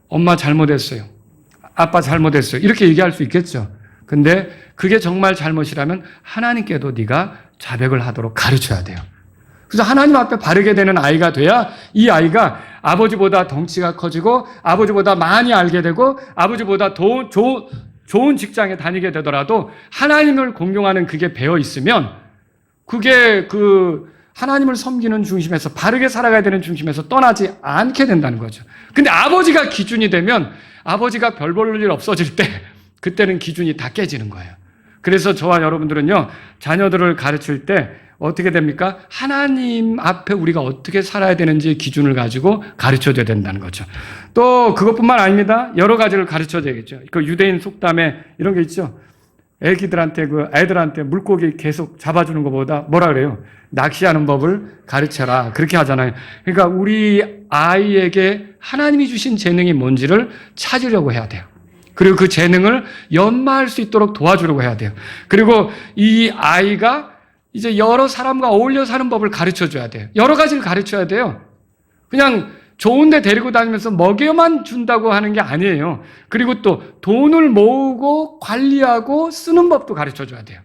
Speaker 1: 엄마 잘못했어요. 아빠 잘못했어요. 이렇게 얘기할 수 있겠죠. 근데 그게 정말 잘못이라면 하나님께도 네가 자백을 하도록 가르쳐야 돼요. 그래서 하나님 앞에 바르게 되는 아이가 돼야 이 아이가 아버지보다 덩치가 커지고 아버지보다 많이 알게 되고 아버지보다 좋은 직장에 다니게 되더라도 하나님을 공경하는 그게 배어 있으면 그게 그 하나님을 섬기는 중심에서 바르게 살아가야 되는 중심에서 떠나지 않게 된다는 거죠. 근데 아버지가 기준이 되면 아버지가 별 볼 일 없어질 때 그때는 기준이 다 깨지는 거예요. 그래서 저와 여러분들은요, 자녀들을 가르칠 때 어떻게 됩니까? 하나님 앞에 우리가 어떻게 살아야 되는지 기준을 가지고 가르쳐줘야 된다는 거죠. 또 그것뿐만 아닙니다. 여러 가지를 가르쳐줘야겠죠. 그 유대인 속담에 이런 게 있죠. 애들한테 물고기 계속 잡아주는 것보다 뭐라 그래요? 낚시하는 법을 가르쳐라. 그렇게 하잖아요. 그러니까 우리 아이에게 하나님이 주신 재능이 뭔지를 찾으려고 해야 돼요. 그리고 그 재능을 연마할 수 있도록 도와주려고 해야 돼요. 그리고 이 아이가 이제 여러 사람과 어울려 사는 법을 가르쳐 줘야 돼요. 여러 가지를 가르쳐야 돼요. 그냥 좋은 데 데리고 다니면서 먹여만 준다고 하는 게 아니에요. 그리고 또 돈을 모으고 관리하고 쓰는 법도 가르쳐 줘야 돼요.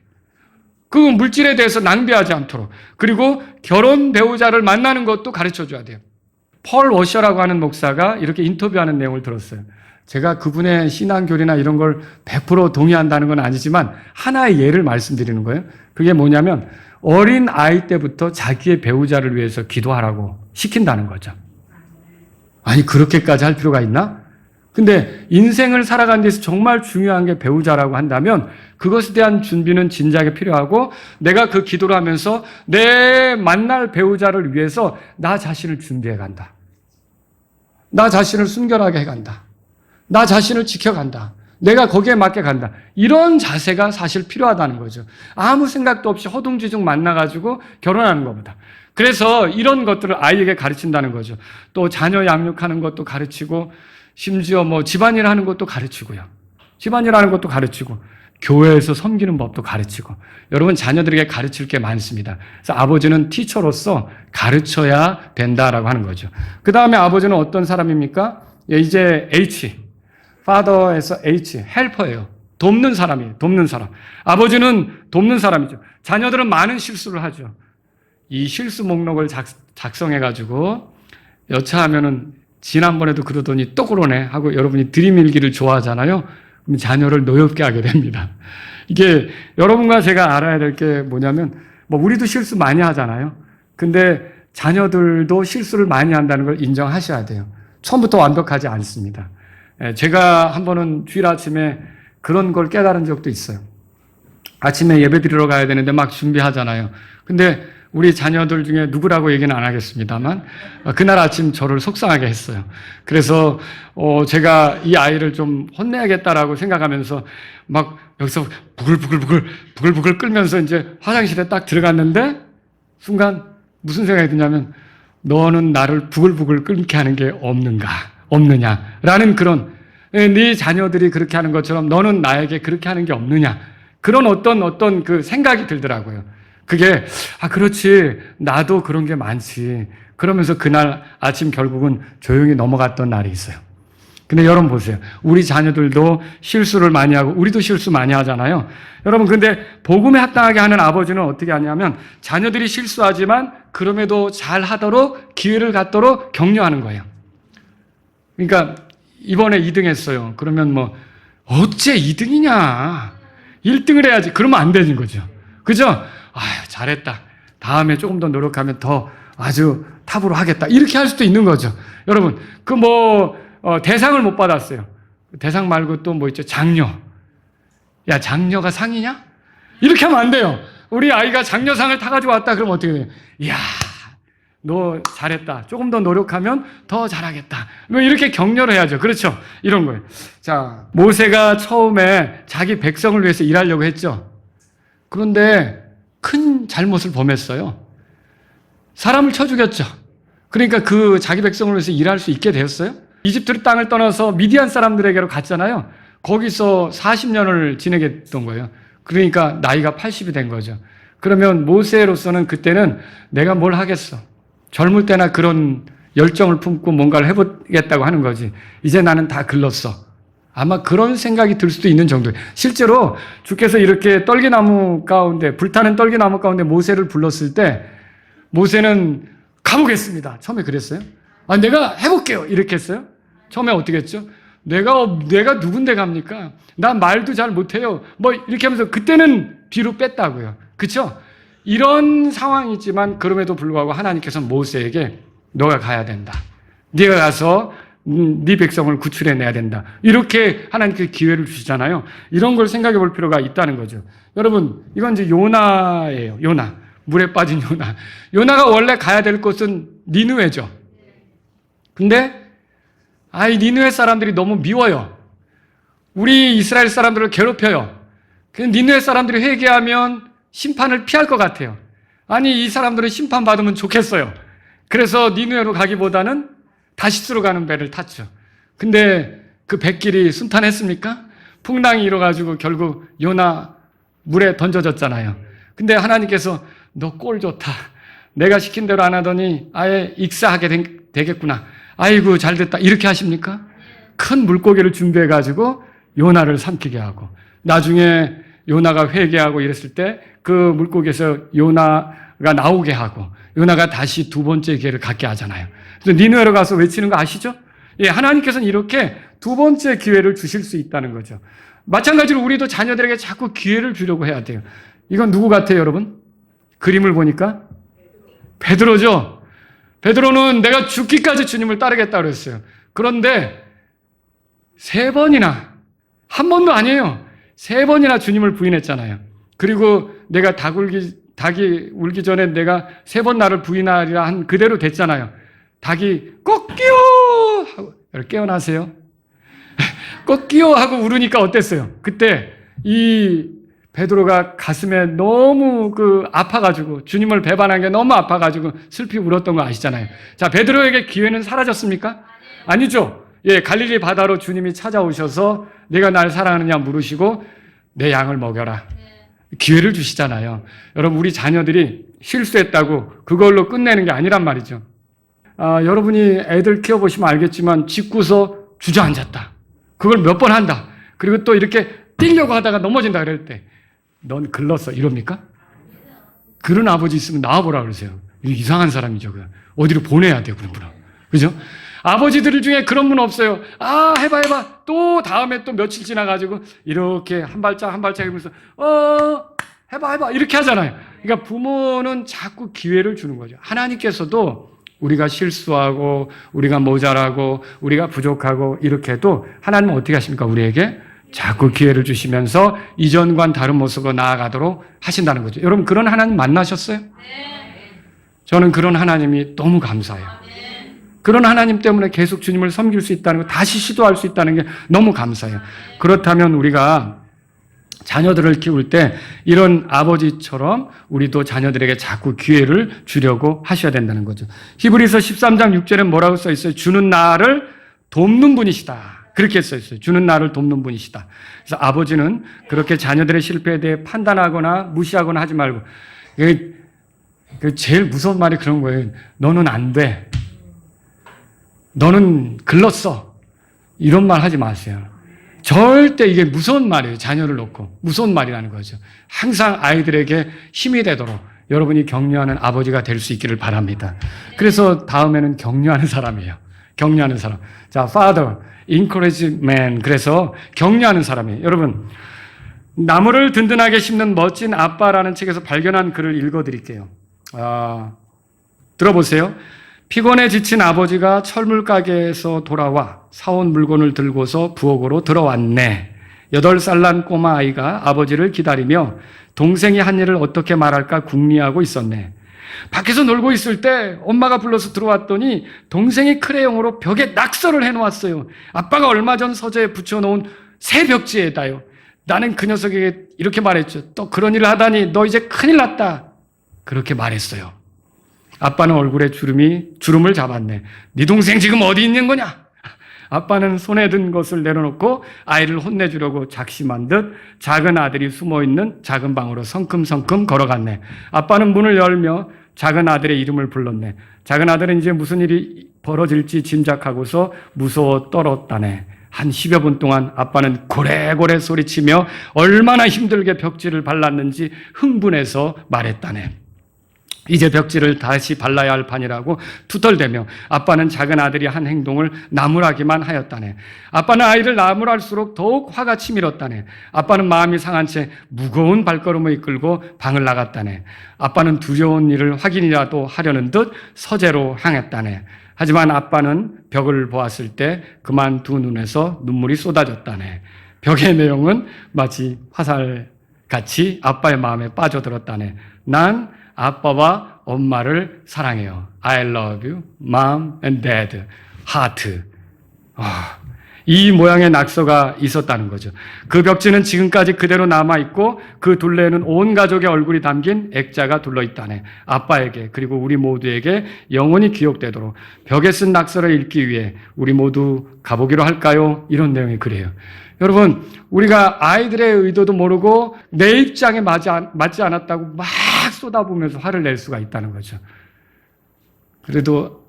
Speaker 1: 그 물질에 대해서 낭비하지 않도록. 그리고 결혼 배우자를 만나는 것도 가르쳐 줘야 돼요. 펄 워셔라고 하는 목사가 이렇게 인터뷰하는 내용을 들었어요. 제가 그분의 신앙교리나 이런 걸 100% 동의한다는 건 아니지만 하나의 예를 말씀드리는 거예요. 그게 뭐냐면 어린 아이 때부터 자기의 배우자를 위해서 기도하라고 시킨다는 거죠. 아니 그렇게까지 할 필요가 있나? 근데 인생을 살아가는 데서 정말 중요한 게 배우자라고 한다면 그것에 대한 준비는 진작에 필요하고 내가 그 기도를 하면서 내 만날 배우자를 위해서 나 자신을 준비해 간다. 나 자신을 순결하게 해간다. 나 자신을 지켜간다. 내가 거기에 맞게 간다. 이런 자세가 사실 필요하다는 거죠. 아무 생각도 없이 허둥지둥 만나가지고 결혼하는 것보다. 그래서 이런 것들을 아이에게 가르친다는 거죠. 또 자녀 양육하는 것도 가르치고 심지어 뭐 집안일 하는 것도 가르치고요. 집안일 하는 것도 가르치고 교회에서 섬기는 법도 가르치고 여러분 자녀들에게 가르칠 게 많습니다. 그래서 아버지는 티처로서 가르쳐야 된다라고 하는 거죠. 그 다음에 아버지는 어떤 사람입니까? 이제 H, father에서 H, 헬퍼예요. 돕는 사람이에요. 돕는 사람. 아버지는 돕는 사람이죠. 자녀들은 많은 실수를 하죠. 이 실수 목록을 작성해가지고 여차하면은 지난번에도 그러더니 또 그러네 하고 여러분이 들이밀기를 좋아하잖아요. 그럼 자녀를 노엽게 하게 됩니다. 이게 여러분과 제가 알아야 될 게 뭐냐면 뭐 우리도 실수 많이 하잖아요. 근데 자녀들도 실수를 많이 한다는 걸 인정하셔야 돼요. 처음부터 완벽하지 않습니다. 제가 한 번은 주일 아침에 그런 걸 깨달은 적도 있어요. 아침에 예배 드리러 가야 되는데 막 준비하잖아요. 근데 우리 자녀들 중에 누구라고 얘기는 안 하겠습니다만 그날 아침 저를 속상하게 했어요. 그래서 제가 이 아이를 좀 혼내야겠다라고 생각하면서 막 여기서 부글부글 끓면서 이제 화장실에 딱 들어갔는데 순간 무슨 생각이 드냐면 너는 나를 부글부글 끓게 하는 게 없느냐라는 그런 네 자녀들이 그렇게 하는 것처럼 너는 나에게 그렇게 하는 게 없느냐 그런 어떤 그 생각이 들더라고요. 그게 그렇지 나도 그런 게 많지 그러면서 그날 아침 결국은 조용히 넘어갔던 날이 있어요. 근데 여러분 보세요. 우리 자녀들도 실수를 많이 하고 우리도 실수 많이 하잖아요. 여러분 근데 복음에 합당하게 하는 아버지는 어떻게 하냐면 자녀들이 실수하지만 그럼에도 잘 하도록 기회를 갖도록 격려하는 거예요. 그러니까 이번에 2등 했어요. 그러면 뭐 어째 2등이냐 1등을 해야지 그러면 안 되는 거죠. 그죠? 잘했다. 다음에 조금 더 노력하면 더 아주 탑으로 하겠다. 이렇게 할 수도 있는 거죠. 여러분, 대상을 못 받았어요. 대상 말고 또 뭐 있죠? 장려. 야, 장려가 상이냐? 이렇게 하면 안 돼요. 우리 아이가 장려상을 타가지고 왔다. 그러면 어떻게 돼요? 이야, 너 잘했다. 조금 더 노력하면 더 잘하겠다. 뭐 이렇게 격려를 해야죠. 그렇죠? 이런 거예요. 자, 모세가 처음에 자기 백성을 위해서 일하려고 했죠. 그런데 큰 잘못을 범했어요. 사람을 쳐 죽였죠. 그러니까 그 자기 백성을 위해서 일할 수 있게 되었어요. 이집트 땅을 떠나서 미디안 사람들에게로 갔잖아요. 거기서 40년을 지내게 됐던 거예요. 그러니까 나이가 80이 된 거죠. 그러면 모세로서는 그때는 내가 뭘 하겠어. 젊을 때나 그런 열정을 품고 뭔가를 해보겠다고 하는 거지. 이제 나는 다 글렀어. 아마 그런 생각이 들 수도 있는 정도예요. 실제로 주께서 이렇게 떨기나무 가운데, 불타는 떨기나무 가운데 모세를 불렀을 때 모세는 가보겠습니다. 처음에 그랬어요. 내가 해볼게요. 이렇게 했어요. 처음에 어떻게 했죠? 내가 누군데 갑니까? 나 말도 잘 못해요. 뭐 이렇게 하면서 그때는 뒤로 뺐다고요. 그렇죠? 이런 상황이지만 그럼에도 불구하고 하나님께서 모세에게 너가 가야 된다. 네가 가서 네 백성을 구출해내야 된다. 이렇게 하나님께서 기회를 주시잖아요. 이런 걸 생각해 볼 필요가 있다는 거죠. 여러분, 이건 이제 요나예요. 요나. 물에 빠진 요나. 요나가 원래 가야 될 곳은 니느웨죠. 근데 이 니느웨 사람들이 너무 미워요. 우리 이스라엘 사람들을 괴롭혀요. 니느웨 사람들이 회개하면 심판을 피할 것 같아요. 이 사람들은 심판받으면 좋겠어요. 그래서 니느웨로 가기보다는 다시스로 가는 배를 탔죠. 근데 그 뱃길이 순탄했습니까? 풍랑이 일어가지고 결국 요나 물에 던져졌잖아요. 근데 하나님께서 너 꼴 좋다. 내가 시킨 대로 안 하더니 아예 익사하게 되겠구나. 아이고 잘됐다. 이렇게 하십니까? 큰 물고기를 준비해가지고 요나를 삼키게 하고 나중에 요나가 회개하고 이랬을 때 그 물고기에서 요나가 나오게 하고 요나가 다시 두 번째 기회를 갖게 하잖아요. 그래서 니느웨로 가서 외치는 거 아시죠? 예, 하나님께서는 이렇게 두 번째 기회를 주실 수 있다는 거죠. 마찬가지로 우리도 자녀들에게 자꾸 기회를 주려고 해야 돼요. 이건 누구 같아요, 여러분? 그림을 보니까 베드로죠. 베드로는 내가 죽기까지 주님을 따르겠다 그랬어요. 그런데 세 번이나, 한 번도 아니에요. 세 번이나 주님을 부인했잖아요. 그리고 내가 닭이 울기 전에 내가 세 번 나를 부인하리라 한 그대로 됐잖아요. 닭이 꼭 끼워! 하고, 깨어나세요. 꼭 끼워! 하고 울으니까 어땠어요? 그때 이 베드로가 가슴에 너무 아파가지고 주님을 배반한 게 너무 아파가지고 슬피 울었던 거 아시잖아요. 자, 베드로에게 기회는 사라졌습니까? 아니죠. 예, 갈릴리 바다로 주님이 찾아오셔서 내가 날 사랑하느냐 물으시고 내 양을 먹여라. 기회를 주시잖아요. 여러분, 우리 자녀들이 실수했다고 그걸로 끝내는 게 아니란 말이죠. 여러분이 애들 키워보시면 알겠지만 짚고서 주저앉았다. 그걸 몇 번 한다. 그리고 또 이렇게 뛰려고 하다가 넘어진다 그럴 때 넌 글렀어 이럽니까? 그런 아버지 있으면 나와보라 그러세요. 이상한 사람이죠. 어디로 보내야 돼요, 그런 분은. 그죠? 아버지들 중에 그런 분 없어요. 해봐. 또 다음에 또 며칠 지나가지고 이렇게 한 발짝 하면서 해봐 이렇게 하잖아요. 그러니까 부모는 자꾸 기회를 주는 거죠. 하나님께서도 우리가 실수하고 우리가 모자라고 우리가 부족하고 이렇게 해도 하나님은 어떻게 하십니까? 우리에게 자꾸 기회를 주시면서 이전과는 다른 모습으로 나아가도록 하신다는 거죠. 여러분, 그런 하나님 만나셨어요? 저는 그런 하나님이 너무 감사해요. 그런 하나님 때문에 계속 주님을 섬길 수 있다는 거, 다시 시도할 수 있다는 게 너무 감사해요. 그렇다면 우리가 자녀들을 키울 때 이런 아버지처럼 우리도 자녀들에게 자꾸 기회를 주려고 하셔야 된다는 거죠. 히브리서 13장 6절에 뭐라고 써 있어요? 주는 나를 돕는 분이시다. 그렇게 써 있어요. 주는 나를 돕는 분이시다. 그래서 아버지는 그렇게 자녀들의 실패에 대해 판단하거나 무시하거나 하지 말고, 제일 무서운 말이 그런 거예요. 너는 안 돼. 너는 글렀어. 이런 말 하지 마세요. 절대 이게 무서운 말이에요. 자녀를 놓고. 무서운 말이라는 거죠. 항상 아이들에게 힘이 되도록 여러분이 격려하는 아버지가 될 수 있기를 바랍니다. 그래서 다음에는 격려하는 사람이에요. 격려하는 사람. 자, father, encourage man. 그래서 격려하는 사람이에요. 여러분, 나무를 든든하게 심는 멋진 아빠라는 책에서 발견한 글을 읽어드릴게요. 들어보세요. 피곤해 지친 아버지가 철물가게에서 돌아와 사온 물건을 들고서 부엌으로 들어왔네. 8살 난 꼬마 아이가 아버지를 기다리며 동생이 한 일을 어떻게 말할까 궁리하고 있었네. 밖에서 놀고 있을 때 엄마가 불러서 들어왔더니 동생이 크레용으로 벽에 낙서를 해놓았어요. 아빠가 얼마 전 서재에 붙여놓은 새 벽지에다요. 나는 그 녀석에게 이렇게 말했죠. 또 그런 일을 하다니 너 이제 큰일 났다. 그렇게 말했어요. 아빠는 얼굴에 주름을 잡았네. 네 동생 지금 어디 있는 거냐? 아빠는 손에 든 것을 내려놓고 아이를 혼내주려고 작심한 듯 작은 아들이 숨어있는 작은 방으로 성큼성큼 걸어갔네. 아빠는 문을 열며 작은 아들의 이름을 불렀네. 작은 아들은 이제 무슨 일이 벌어질지 짐작하고서 무서워 떨었다네. 한 10여 분 동안 아빠는 고래고래 소리치며 얼마나 힘들게 벽지를 발랐는지 흥분해서 말했다네. 이제 벽지를 다시 발라야 할 판이라고 투덜대며 아빠는 작은 아들이 한 행동을 나무라기만 하였다네. 아빠는 아이를 나무랄수록 더욱 화가 치밀었다네. 아빠는 마음이 상한 채 무거운 발걸음을 이끌고 방을 나갔다네. 아빠는 두려운 일을 확인이라도 하려는 듯 서재로 향했다네. 하지만 아빠는 벽을 보았을 때 그만 두 눈에서 눈물이 쏟아졌다네. 벽의 내용은 마치 화살같이 아빠의 마음에 빠져들었다네. 난 아빠와 엄마를 사랑해요. I love you, mom and dad. 하트. 이 모양의 낙서가 있었다는 거죠. 그 벽지는 지금까지 그대로 남아있고 그 둘레에는 온 가족의 얼굴이 담긴 액자가 둘러있다네. 아빠에게 그리고 우리 모두에게 영원히 기억되도록 벽에 쓴 낙서를 읽기 위해 우리 모두 가보기로 할까요? 이런 내용의 글이에요. 여러분, 우리가 아이들의 의도도 모르고 내 입장에 맞지 않았다고 막 쏟아부으면서 화를 낼 수가 있다는 거죠. 그래도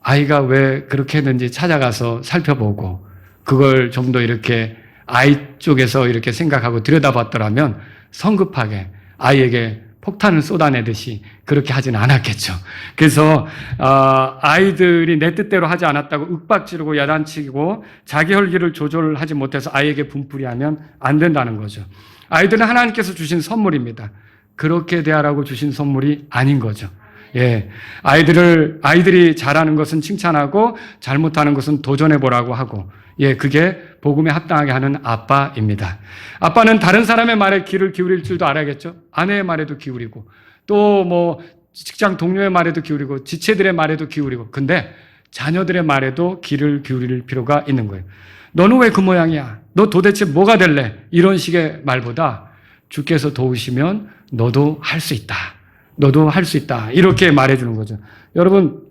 Speaker 1: 아이가 왜 그렇게 했는지 찾아가서 살펴보고 그걸 좀 더 이렇게 아이 쪽에서 이렇게 생각하고 들여다봤더라면 성급하게 아이에게 폭탄을 쏟아내듯이 그렇게 하지는 않았겠죠. 그래서 아이들이 내 뜻대로 하지 않았다고 윽박지르고 야단치고 자기 혈기를 조절하지 못해서 아이에게 분풀이하면 안 된다는 거죠. 아이들은 하나님께서 주신 선물입니다. 그렇게 대하라고 주신 선물이 아닌 거죠. 예, 아이들이 잘하는 것은 칭찬하고 잘못하는 것은 도전해보라고 하고, 예, 그게 복음에 합당하게 하는 아빠입니다. 아빠는 다른 사람의 말에 귀를 기울일 줄도 알아야겠죠. 아내의 말에도 기울이고, 또 직장 동료의 말에도 기울이고, 지체들의 말에도 기울이고, 근데 자녀들의 말에도 귀를 기울일 필요가 있는 거예요. 너는 왜 그 모양이야? 너 도대체 뭐가 될래? 이런 식의 말보다 주께서 도우시면 너도 할 수 있다. 너도 할 수 있다. 이렇게 말해주는 거죠. 여러분,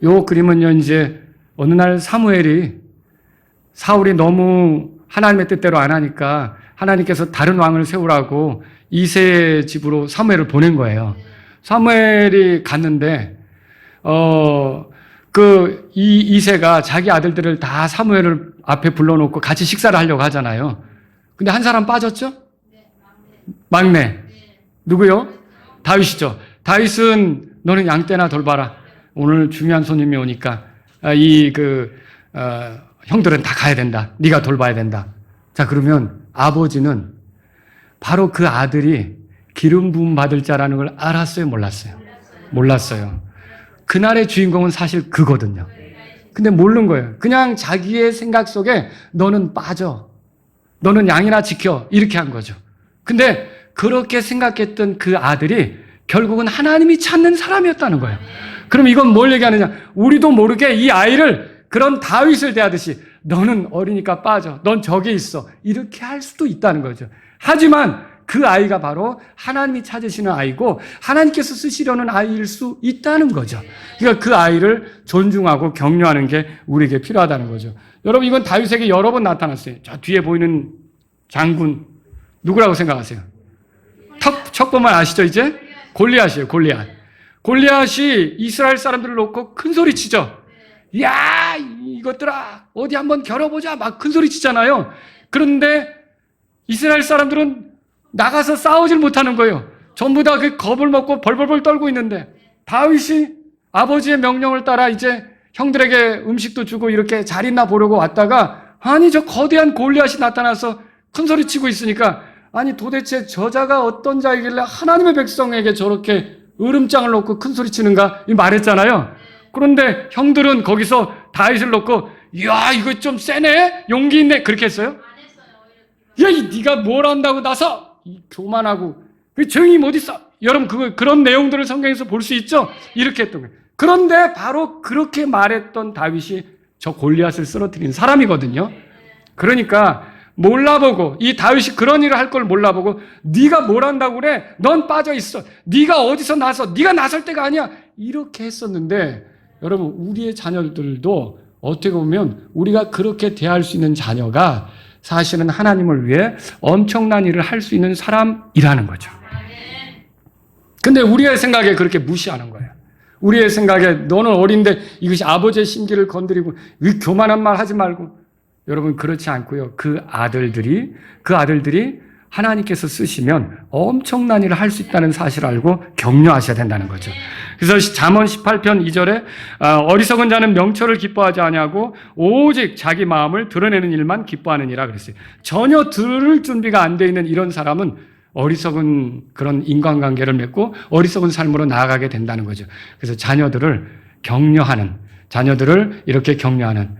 Speaker 1: 요 그림은요, 이제 어느 날 사울이 너무 하나님의 뜻대로 안 하니까 하나님께서 다른 왕을 세우라고 이새의 집으로 사무엘을 보낸 거예요. 사무엘이 갔는데, 이새가 자기 아들들을 다 사무엘을 앞에 불러놓고 같이 식사를 하려고 하잖아요. 근데 한 사람 빠졌죠? 막내. 누구요? 다윗이죠. 다윗은 너는 양떼나 돌봐라. 오늘 중요한 손님이 오니까 형들은 다 가야 된다. 네가 돌봐야 된다. 자, 그러면 아버지는 바로 그 아들이 기름 부음 받을 자라는 걸 알았어요, 몰랐어요? 몰랐어요. 그날의 주인공은 사실 그거든요. 근데 모르는 거예요. 그냥 자기의 생각 속에 너는 빠져. 너는 양이나 지켜. 이렇게 한 거죠. 근데 그렇게 생각했던 그 아들이 결국은 하나님이 찾는 사람이었다는 거예요. 그럼 이건 뭘 얘기하느냐? 우리도 모르게 이 아이를 그런 다윗을 대하듯이 너는 어리니까 빠져. 넌 저기 있어. 이렇게 할 수도 있다는 거죠. 하지만 그 아이가 바로 하나님이 찾으시는 아이고 하나님께서 쓰시려는 아이일 수 있다는 거죠. 그러니까 그 아이를 존중하고 격려하는 게 우리에게 필요하다는 거죠. 여러분, 이건 다윗에게 여러 번 나타났어요. 저 뒤에 보이는 장군 누구라고 생각하세요? 첫 보면 아시죠, 이제? 골리앗이에요, 골리앗. 골리앗이 이스라엘 사람들을 놓고 큰 소리 치죠. 야, 이것들아, 어디 한번 겨뤄보자. 막 큰 소리 치잖아요. 그런데 이스라엘 사람들은 나가서 싸우질 못하는 거예요. 전부 다 그 겁을 먹고 벌벌벌 떨고 있는데 다윗이 아버지의 명령을 따라 이제 형들에게 음식도 주고 이렇게 잘 있나 보려고 왔다가 아니, 저 거대한 골리앗이 나타나서 큰 소리 치고 있으니까 아니, 도대체 저자가 어떤 자이길래 하나님의 백성에게 저렇게 으름장을 놓고 큰 소리 치는가? 이 말했잖아요. 그런데 형들은 거기서 다윗을 놓고 이야, 이거 좀 세네? 용기 있네? 그렇게 했어요? 야, 네가 뭘 안다고 나서 교만하고 조용히 못 있어. 여러분, 그런 내용들을 성경에서 볼 수 있죠? 이렇게 했던 거예요. 그런데 바로 그렇게 말했던 다윗이 저 골리앗을 쓰러뜨린 사람이거든요. 그러니까 몰라보고, 이 다윗이 그런 일을 할 걸 몰라보고 네가 뭘 한다고 그래? 넌 빠져 있어. 네가 어디서 나서? 네가 나설 때가 아니야. 이렇게 했었는데 여러분, 우리의 자녀들도 어떻게 보면 우리가 그렇게 대할 수 있는 자녀가 사실은 하나님을 위해 엄청난 일을 할 수 있는 사람이라는 거죠. 근데 우리의 생각에 그렇게 무시하는 거예요. 우리의 생각에 너는 어린데 이것이 아버지의 심기를 건드리고 이 교만한 말 하지 말고 여러분 그렇지 않고요. 그 아들들이 하나님께서 쓰시면 엄청난 일을 할 수 있다는 사실을 알고 격려하셔야 된다는 거죠. 그래서 잠언 18편 2절에 어리석은 자는 명철을 기뻐하지 아니하고 오직 자기 마음을 드러내는 일만 기뻐하느니라 그랬어요. 전혀 들을 준비가 안 돼 있는 이런 사람은 어리석은 그런 인간관계를 맺고 어리석은 삶으로 나아가게 된다는 거죠. 그래서 자녀들을 이렇게 격려하는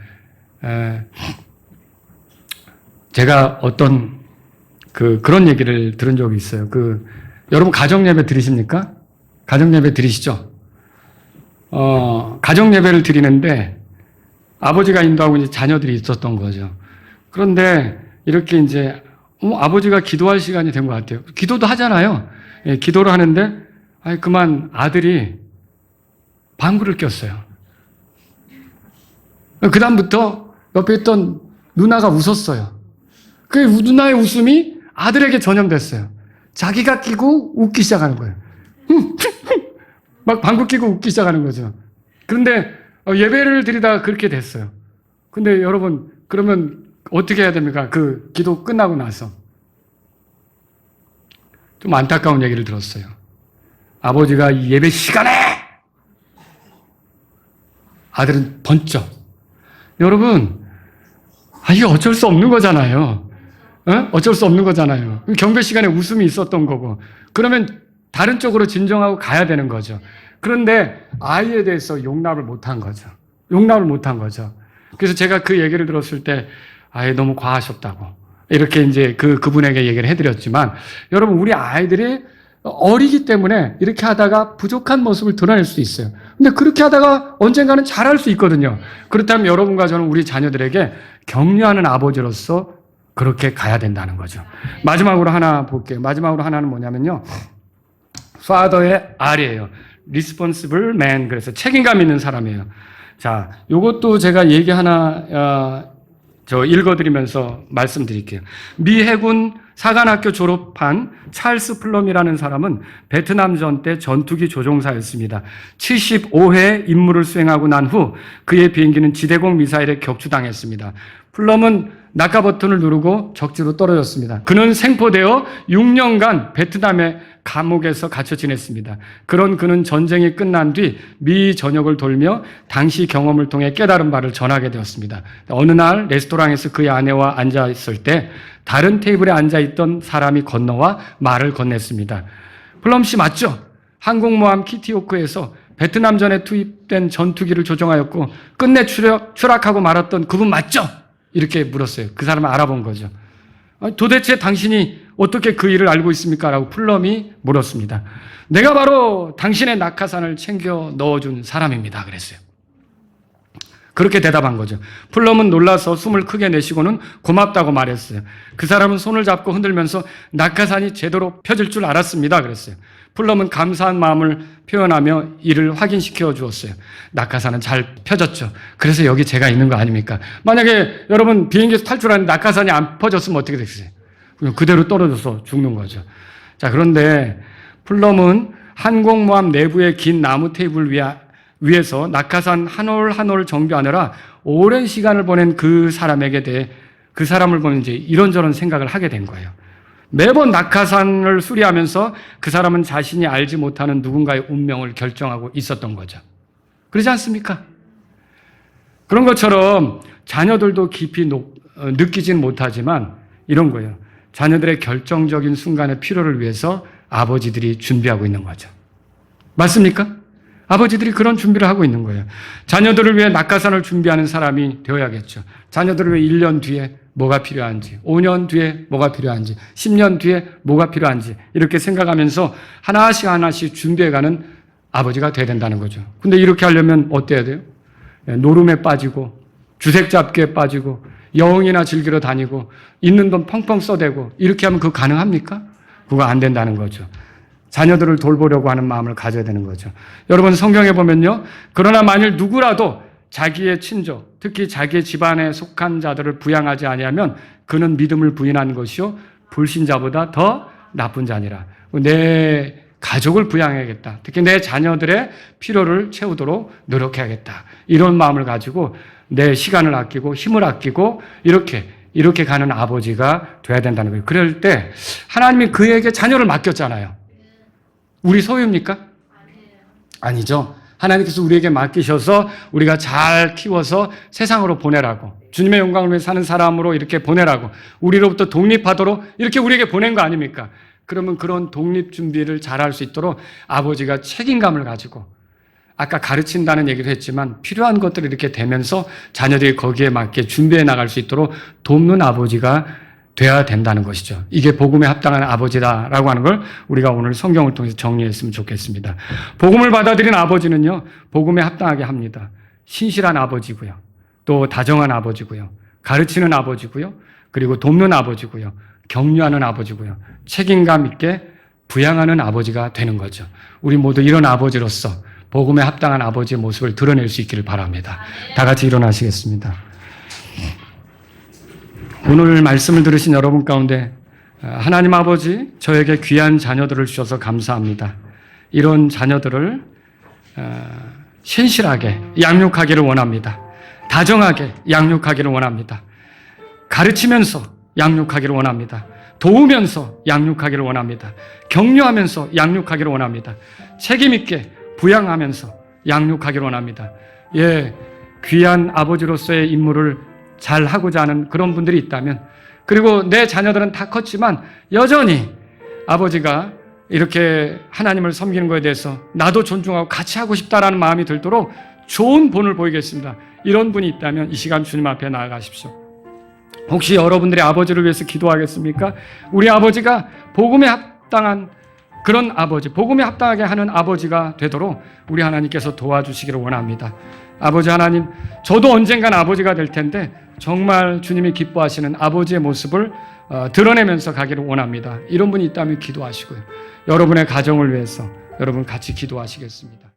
Speaker 1: 제가 어떤 그런 얘기를 들은 적이 있어요. 여러분 가정예배 드리십니까? 가정예배 드리시죠? 가정예배를 드리는데 아버지가 인도하고 이제 자녀들이 있었던 거죠. 그런데 이렇게 이제 아버지가 기도할 시간이 된 것 같아요. 기도도 하잖아요. 예, 기도를 하는데 그만 아들이 방구를 꼈어요. 그 다음부터 옆에 있던 누나가 웃었어요. 그 누나의 웃음이 아들에게 전염됐어요. 자기가 끼고 웃기 시작하는 거예요. 막 방구 끼고 웃기 시작하는 거죠. 그런데 예배를 드리다가 그렇게 됐어요. 근데 여러분 그러면 어떻게 해야 됩니까? 그 기도 끝나고 나서 좀 안타까운 얘기를 들었어요. 아버지가 이 예배 시간에 아들은 번쩍. 여러분 이게 어쩔 수 없는 거잖아요. 어쩔 수 없는 거잖아요. 경배 시간에 웃음이 있었던 거고 그러면 다른 쪽으로 진정하고 가야 되는 거죠. 그런데 아이에 대해서 용납을 못한 거죠. 그래서 제가 그 얘기를 들었을 때 너무 과하셨다고 이렇게 이제 그분에게 얘기를 해드렸지만 여러분 우리 아이들이 어리기 때문에 이렇게 하다가 부족한 모습을 드러낼 수 있어요. 근데 그렇게 하다가 언젠가는 잘할 수 있거든요. 그렇다면 여러분과 저는 우리 자녀들에게 격려하는 아버지로서 그렇게 가야 된다는 거죠. 마지막으로 하나 볼게요. 마지막으로 하나는 뭐냐면요. Father의 R이에요. Responsible man. 그래서 책임감 있는 사람이에요. 자, 요것도 제가 얘기 하나 읽어드리면서 말씀드릴게요. 미 해군 사관학교 졸업한 찰스 플럼이라는 사람은 베트남전 때 전투기 조종사였습니다. 75회 임무를 수행하고 난 후 그의 비행기는 지대공 미사일에 격추당했습니다. 플럼은 낙하 버튼을 누르고 적지로 떨어졌습니다. 그는 생포되어 6년간 베트남의 감옥에서 갇혀 지냈습니다. 그는 전쟁이 끝난 뒤 미 전역을 돌며 당시 경험을 통해 깨달은 바를 전하게 되었습니다. 어느 날 레스토랑에서 그의 아내와 앉아 있을 때 다른 테이블에 앉아 있던 사람이 건너와 말을 건넸습니다. 플럼 씨 맞죠? 항공모함 키티호크에서 베트남전에 투입된 전투기를 조종하였고 끝내 추락하고 말았던 그분 맞죠? 이렇게 물었어요. 그 사람을 알아본 거죠. 도대체 당신이 어떻게 그 일을 알고 있습니까? 라고 플럼이 물었습니다. 내가 바로 당신의 낙하산을 챙겨 넣어준 사람입니다. 그랬어요. 그렇게 대답한 거죠. 플럼은 놀라서 숨을 크게 내쉬고는 고맙다고 말했어요. 그 사람은 손을 잡고 흔들면서 낙하산이 제대로 펴질 줄 알았습니다. 그랬어요. 플럼은 감사한 마음을 표현하며 이를 확인시켜 주었어요. 낙하산은 잘 펴졌죠. 그래서 여기 제가 있는 거 아닙니까? 만약에 여러분 비행기에서 탈출하는데 낙하산이 안 퍼졌으면 어떻게 됐어요? 그대로 떨어져서 죽는 거죠. 자, 그런데 플럼은 항공모함 내부의 긴 나무 테이블 위에서 낙하산 한 올 한 올 정비하느라 오랜 시간을 보낸 그 사람에게 대해 그 사람을 보면 이제 이런저런 생각을 하게 된 거예요. 매번 낙하산을 수리하면서 그 사람은 자신이 알지 못하는 누군가의 운명을 결정하고 있었던 거죠. 그러지 않습니까? 그런 것처럼 자녀들도 깊이 느끼진 못하지만 이런 거예요. 자녀들의 결정적인 순간의 필요를 위해서 아버지들이 준비하고 있는 거죠. 맞습니까? 아버지들이 그런 준비를 하고 있는 거예요. 자녀들을 위해 낙하산을 준비하는 사람이 되어야겠죠. 자녀들을 위해 1년 뒤에 뭐가 필요한지, 5년 뒤에 뭐가 필요한지, 10년 뒤에 뭐가 필요한지 이렇게 생각하면서 하나씩 준비해가는 아버지가 돼야 된다는 거죠. 근데 이렇게 하려면 어때야 돼요? 노름에 빠지고 주색 잡기에 빠지고 여흥이나 즐기러 다니고 있는 돈 펑펑 써대고 이렇게 하면 그거 가능합니까? 그거 안 된다는 거죠. 자녀들을 돌보려고 하는 마음을 가져야 되는 거죠. 여러분 성경에 보면요. 그러나 만일 누구라도 자기의 친족, 특히 자기의 집안에 속한 자들을 부양하지 아니하면 그는 믿음을 부인한 것이요 불신자보다 더 나쁜 자니라. 내 가족을 부양해야겠다. 특히 내 자녀들의 필요를 채우도록 노력해야겠다. 이런 마음을 가지고 내 시간을 아끼고 힘을 아끼고 이렇게 가는 아버지가 돼야 된다는 거예요. 그럴 때 하나님이 그에게 자녀를 맡겼잖아요. 우리 소유입니까? 아니죠. 하나님께서 우리에게 맡기셔서 우리가 잘 키워서 세상으로 보내라고, 주님의 영광을 위해 사는 사람으로 이렇게 보내라고, 우리로부터 독립하도록 이렇게 우리에게 보낸 거 아닙니까? 그러면 그런 독립 준비를 잘할 수 있도록 아버지가 책임감을 가지고, 아까 가르친다는 얘기도 했지만 필요한 것들을 이렇게 되면서 자녀들이 거기에 맞게 준비해 나갈 수 있도록 돕는 아버지가 돼야 된다는 것이죠. 이게 복음에 합당한 아버지다라고 하는 걸 우리가 오늘 성경을 통해서 정리했으면 좋겠습니다. 복음을 받아들인 아버지는요, 복음에 합당하게 합니다. 신실한 아버지고요, 또 다정한 아버지고요, 가르치는 아버지고요, 그리고 돕는 아버지고요, 격려하는 아버지고요, 책임감 있게 부양하는 아버지가 되는 거죠. 우리 모두 이런 아버지로서 복음에 합당한 아버지의 모습을 드러낼 수 있기를 바랍니다. 다 같이 일어나시겠습니다. 오늘 말씀을 들으신 여러분 가운데 하나님 아버지, 저에게 귀한 자녀들을 주셔서 감사합니다. 이런 자녀들을 신실하게 양육하기를 원합니다. 다정하게 양육하기를 원합니다. 가르치면서 양육하기를 원합니다. 도우면서 양육하기를 원합니다. 격려하면서 양육하기를 원합니다. 책임있게 부양하면서 양육하기를 원합니다. 귀한 아버지로서의 임무를 잘 하고자 하는 그런 분들이 있다면, 그리고 내 자녀들은 다 컸지만 여전히 아버지가 이렇게 하나님을 섬기는 것에 대해서 나도 존중하고 같이 하고 싶다라는 마음이 들도록 좋은 본을 보이겠습니다. 이런 분이 있다면 이 시간 주님 앞에 나아가십시오. 혹시 여러분들의 아버지를 위해서 기도하겠습니까? 우리 아버지가 복음에 합당한 그런 아버지, 복음에 합당하게 하는 아버지가 되도록 우리 하나님께서 도와주시기를 원합니다. 아버지 하나님, 저도 언젠간 아버지가 될 텐데 정말 주님이 기뻐하시는 아버지의 모습을 드러내면서 가기를 원합니다. 이런 분이 있다면 기도하시고요. 여러분의 가정을 위해서 여러분 같이 기도하시겠습니다.